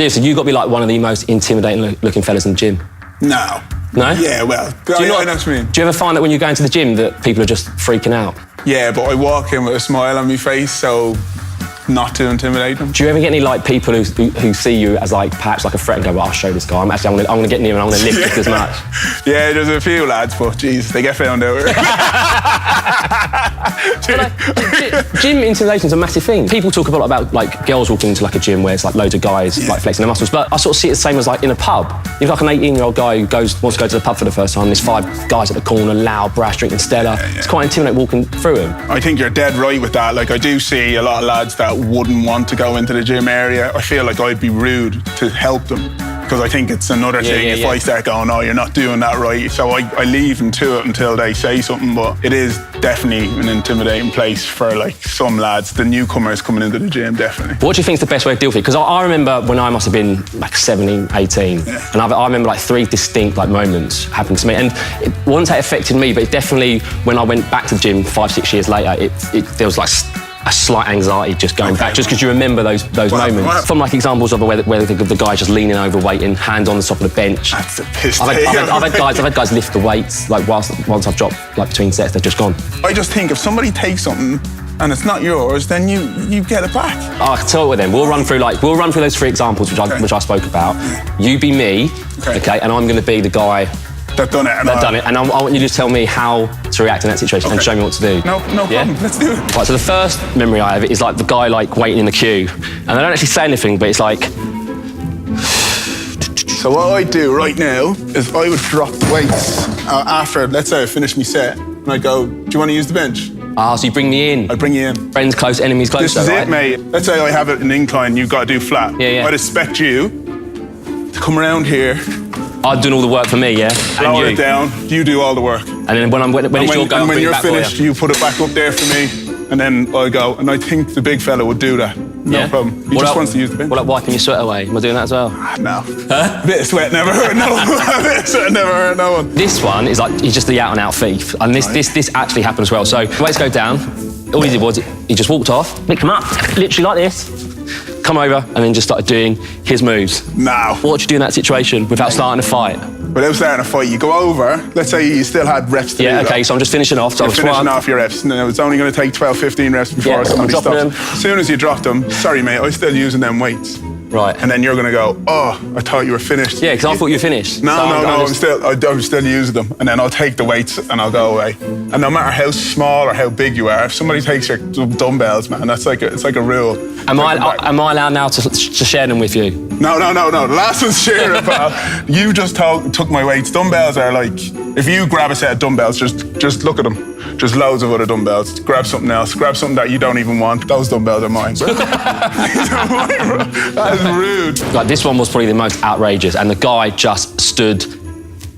Seriously, you got to be like one of the most intimidating looking fellas in the gym. No. No? Yeah, well, I know what I mean. Do you ever find that when you go into the gym that people are just freaking out? Yeah, but I walk in with a smile on my face, so not to intimidate them. Do you ever get any like people who see you as like perhaps like a threat and go, well, I'll show this guy. I'm gonna get near and I'm gonna lift just as much. Yeah, there's a few lads, but geez, they get found out. Gym intimidation is a massive thing. People talk a lot about like girls walking into like a gym where it's like loads of guys like flexing their muscles, but I sort of see it the same as like in a pub. You've like an 18-year-old guy who wants to go to the pub for the first time. There's 5 guys at the corner, loud, brash, drinking Stella. Yeah. It's quite intimidating walking through them. I think you're dead right with that. Like I do see a lot of lads that wouldn't want to go into the gym area. I feel like I'd be rude to help them. Because I think it's another thing if I start going, oh, you're not doing that right. So I leave them to it until they say something, but it is definitely an intimidating place for like some lads, the newcomers coming into the gym, definitely. What do you think is the best way to deal with it? Because I remember when I must have been like 17, 18, and I remember like 3 distinct like moments happening to me. And it wasn't how it affected me, but it definitely, when I went back to the gym 5, 6 years later, there was like a slight anxiety just going back, just because you remember those moments. From like examples of where the guy just leaning over, waiting, hand on the top of the bench. That's the piss. I've had guys lift the weights, like once I've dropped like between sets, they're just gone. I just think if somebody takes something and it's not yours, then you get it back. I can tell it with them. We'll run through those 3 examples which I spoke about. You be me, okay, and I'm going to be the guy that done it. And I want you to tell me how to react in that situation and show me what to do. No problem. Let's do it. Right, so the first memory I have is like the guy like waiting in the queue, and they don't actually say anything, but it's like. So what I do right now is I would drop the weights after, let's say I finish my set, and I go, do you want to use the bench? Ah, so you bring me in. I'd bring you in. Friends close, enemies close. This is it, mate. Let's say I have it an incline, you've got to do flat. Yeah. I'd expect you to come around here. I'm doing all the work for me, yeah? Lower it down, you do all the work. And then when it's your go, and when you're finished, you put it back up there for me, and then I go. And I think the big fella would do that. No problem. He just wants to use the bench. What, like wiping your sweat away? Am I doing that as well? No. Huh? A bit of sweat never hurt no one. A bit of sweat never hurt no one. This one is like, he's just the out-and-out thief. And this actually happened as well. So the weights go down. All he did was, he just walked off, picked them up, literally like this. Come over and then just started doing his moves. No. What would you do in that situation without starting a fight? Without starting a fight, you go over, let's say you still had reps to do. Yeah, okay, so I'm just finishing off. So you're finishing off your reps. No, it's only going to take 12, 15 reps before somebody stops. Them. As soon as you drop them, sorry mate, I'm still using them weights. Right. And then you're going to go, oh, I thought you were finished. Yeah, because I thought you were finished. No, I'm still using them. And then I'll take the weights and I'll go away. And no matter how small or how big you are, if somebody takes your dumbbells, man, it's like a rule. Am I allowed now to share them with you? No. The last one's sharing, pal. You just took my weights. Dumbbells are like, if you grab a set of dumbbells, just look at them. Just loads of other dumbbells. Grab something else. Grab something that you don't even want. Those dumbbells are mine, bro. That is rude. Like, this one was probably the most outrageous, and the guy just stood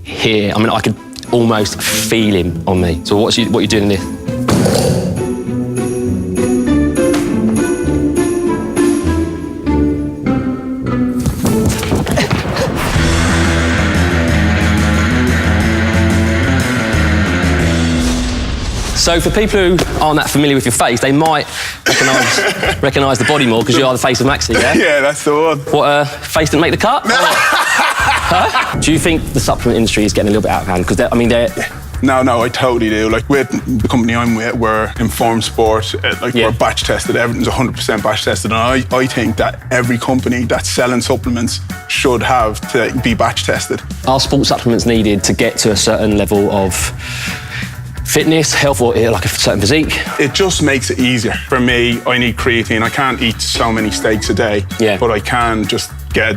here. I mean, I could almost feel him on me. So what are you doing in this? So for people who aren't that familiar with your face, they might recognise the body more because you are the face of Maxi, yeah? Yeah, that's the one. What, face didn't make the cut? Huh? Do you think the supplement industry is getting a little bit out of hand? Because No, I totally do. Like, with the company I'm with, we're Informed Sport. We're batch tested. Everything's 100% batch tested. And I think that every company that's selling supplements should have to be batch tested. Are sports supplements needed to get to a certain level of fitness, health, or like a certain physique? It just makes it easier. For me, I need creatine. I can't eat so many steaks a day, but I can just get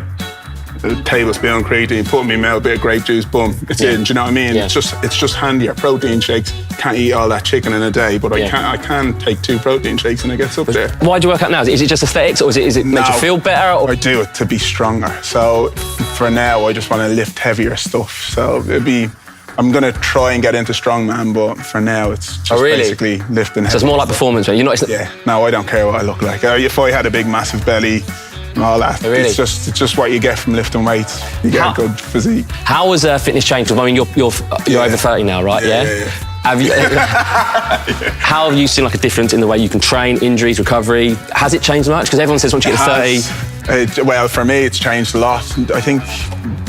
a tablespoon of creatine, put in my mouth, a bit of grape juice, boom, it's in. Do you know what I mean? It's just handier. Protein shakes, can't eat all that chicken in a day, but I can take 2 protein shakes and it gets up there. Why do you work out now? Is it just aesthetics, or is it make you feel better? Or? I do it to be stronger. So for now, I just want to lift heavier stuff. So I'm going to try and get into strongman, but for now it's just basically lifting heavy. So it's more like performance, right? You're not... Yeah, no, I don't care what I look like. If I had a big, massive belly and all that, it's just what you get from lifting weights. You get a good physique. How has fitness changed? I mean, you're over 30 now, right? Yeah. Have you, how have you seen like a difference in the way you can train, injuries, recovery? Has it changed much? Because everyone says once you get to 30, Well, for me, it's changed a lot. I think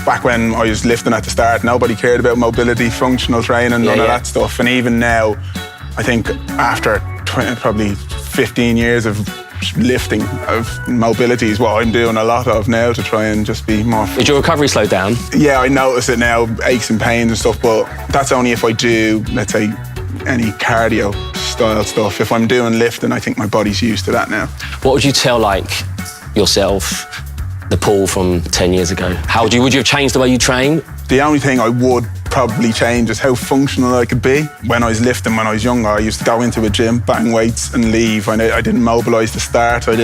back when I was lifting at the start, nobody cared about mobility, functional training, none of that stuff. And even now, I think after probably 15 years of lifting, of mobility is what I'm doing a lot of now to try and just be more... Did your recovery slow down? Yeah, I notice it now, aches and pains and stuff, but that's only if I do, let's say, any cardio style stuff. If I'm doing lifting, I think my body's used to that now. What would you tell, like, yourself, the Paul from 10 years ago? Would you have changed the way you train? The only thing I would probably change is how functional I could be. When I was lifting, when I was younger, I used to go into a gym, bang weights and leave. I didn't mobilise to start. I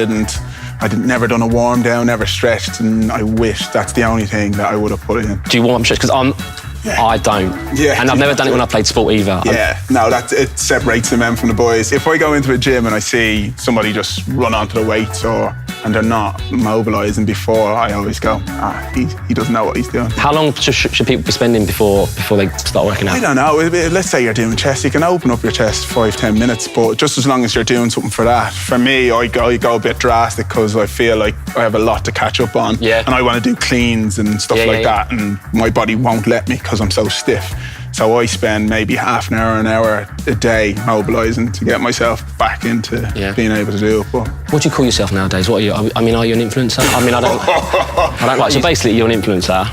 never done a warm down, never stretched, and I wish that's the only thing that I would have put in. Do you warm stretch? Because I don't. Yeah. And I've never done it when I played sport either. Yeah, no, it separates the men from the boys. If I go into a gym and I see somebody just run onto the weights and they're not mobilising before, I always go, he doesn't know what he's doing. How long should people be spending before they start working out? I don't know. Let's say you're doing chest, you can open up your chest 5-10 minutes, but just as long as you're doing something for that. For me, I go a bit drastic because I feel like I have a lot to catch up on. Yeah. And I want to do cleans and stuff that, and my body won't let me because I'm so stiff. So I spend maybe half an hour a day mobilising to get myself back into being able to do it. But what do you call yourself nowadays? What are you? I mean, are you an influencer? I mean, I don't like. So basically, you're an influencer.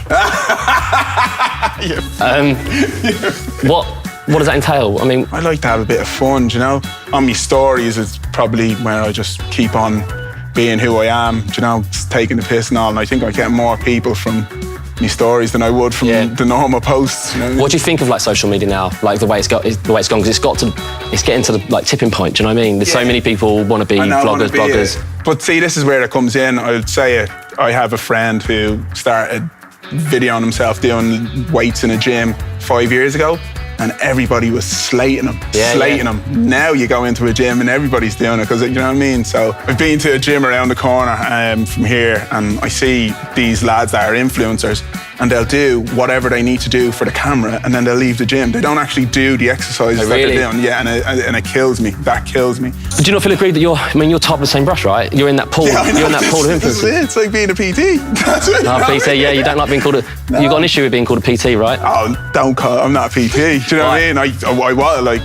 What does that entail? I mean, I like to have a bit of fun, you know. On my stories, it's probably where I just keep on being who I am, you know, taking the piss and all. And I think I get more people from my stories than I would from the normal posts. You know? What do you think of like social media now? Like the way it's gone, because it's getting to the like tipping point. Do you know what I mean? There's so many people want to be bloggers. But see, this is where it comes in. I'd say I have a friend who started videoing himself doing weights in a gym 5 years ago, and everybody was slating him. Now you go into a gym and everybody's doing it because, you know what I mean? So I've been to a gym around the corner from here, and I see these lads that are influencers, and they'll do whatever they need to do for the camera, and then they'll leave the gym. They don't actually do the exercises that they're doing. Yeah, and it kills me. That kills me. But do you not feel agreed that you're top of the same brush, right? You're in that pool. Yeah, you're in that pool of influencers. It's like being a PT. That's it. No, PT. Yeah, you don't like being called a. No. You got an issue with being called a PT, right? Oh, don't call. I'm not a PT. Do you know what I mean? I was like,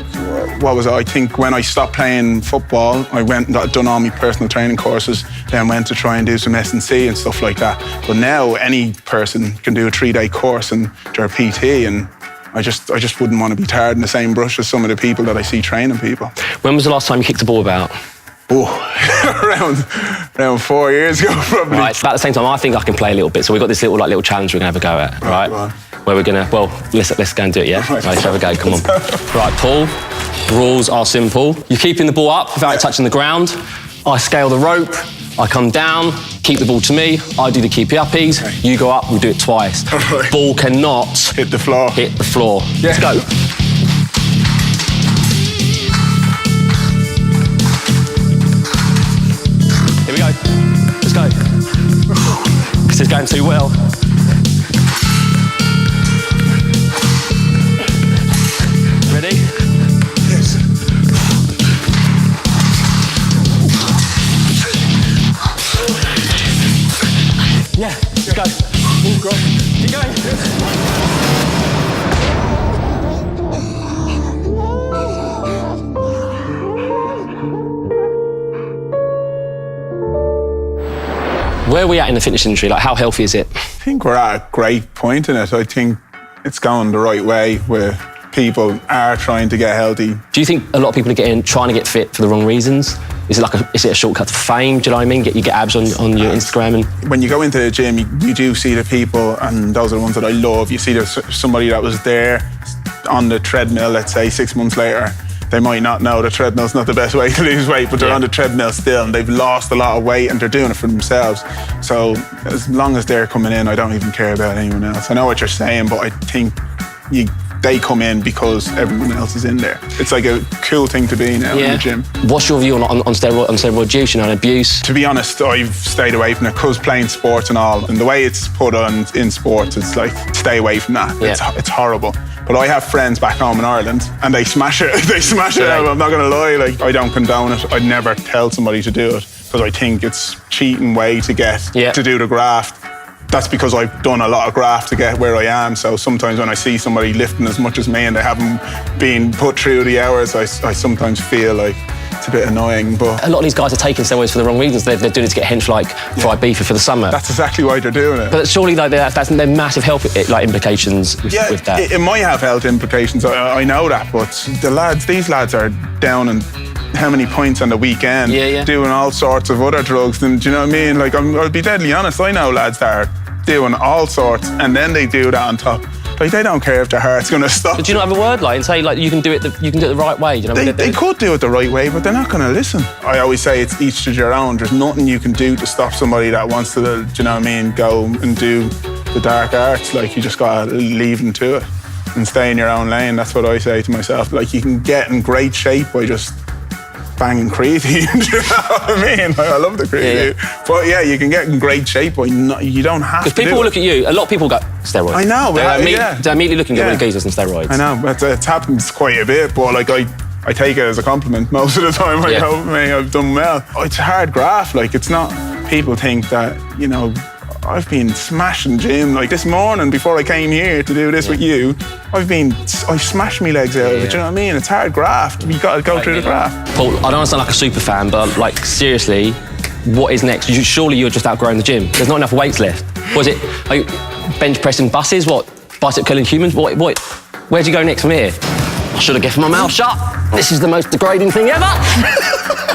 what was it? I think when I stopped playing football, I went and done all my personal training courses, then went to try and do some S&C and stuff like that. But now any person can do a 3-day course and they're a PT, and I just wouldn't want to be tarred in the same brush as some of the people that I see training people. When was the last time you kicked a ball about? Oh, around 4 years ago, probably. Right, about the same time, I think I can play a little bit. So we've got this little challenge we're going to have a go at, right? Where we're going to, let's go and do it, yeah? Right, let's have a go, come on. Right, Paul, rules are simple. You're keeping the ball up without touching the ground. I scale the rope, I come down, keep the ball to me, I do the keepy uppies, you go up, we do it twice. Right. Ball cannot hit the floor. Yeah. Let's go. Here we go. Let's go. This is going too well. Ready? Yes. Yeah, let's go. Go. Keep going. Where are we at in the fitness industry? Like, how healthy is it? I think we're at a great point in it. I think it's going the right way where people are trying to get healthy. Do you think a lot of people are trying to get fit for the wrong reasons? Is it a shortcut to fame? Do you know what I mean? You get abs on your Instagram and... When you go into the gym, you do see the people, and those are the ones that I love. You see there's somebody that was there on the treadmill, let's say 6 months later. They might not know the treadmill's not the best way to lose weight, but they're on the treadmill still, and they've lost a lot of weight, and they're doing it for themselves. So as long as they're coming in, I don't even care about anyone else. I know what you're saying, but I think they come in because everyone else is in there. It's like a cool thing to be now in the gym. What's your view on steroid use, and abuse? To be honest, I've stayed away from it because playing sports and all, and the way it's put on in sports, it's like, stay away from that. Yeah. It's horrible. But I have friends back home in Ireland, and they smash it. They smash it out. I'm not going to lie. Like, I don't condone it. I'd never tell somebody to do it. because I think it's cheating way to get to do the graft. That's because I've done a lot of graft to get where I am. So sometimes when I see somebody lifting as much as me and they haven't been put through the hours, I sometimes feel like it's a bit annoying. But a lot of these guys are taking steroids for the wrong reasons. They're doing it to get hench like for Ibiza for the summer. That's exactly why they're doing it. But surely like, that's massive health implications with that. It might have health implications. I know that, but these lads are down and how many points on the weekend, doing all sorts of other drugs. And do you know what I mean? Like, I'll be deadly honest, I know lads that are doing all sorts and then they do that on top. Like, they don't care if their heart's going to stop. But do you not have a word like and say like you can do it the right way? You know, they could do it the right way, but they're not going to listen. I always say it's each to their own. There's nothing you can do to stop somebody that wants to, do you know what I mean, go and do the dark arts. Like, you just got to leave them to it and stay in your own lane. That's what I say to myself. Like, you can get in great shape by just banging creatine, do you know what I mean? Like, I love the creatine. But you can get in great shape, but you don't have to. Because people will look at you, a lot of people go, steroids. I know. They're immediately looking at geezers and steroids. I know, it happens quite a bit, but like I take it as a compliment most of the time. I hope I've done well. It's a hard graft, like it's not, people think that, you know, I've been smashing gym. Like this morning, before I came here to do this with you, I've smashed my legs out of it. Do you know what I mean? It's hard graft. You got to go through the graft. Paul, I don't sound like a super fan, but like seriously, what is next? Surely you're just outgrowing the gym. There's not enough weights left. Was it bench pressing buses? What, bicep curling humans? What? Where'd you go next from here? I should have kept my mouth shut. This is the most degrading thing ever.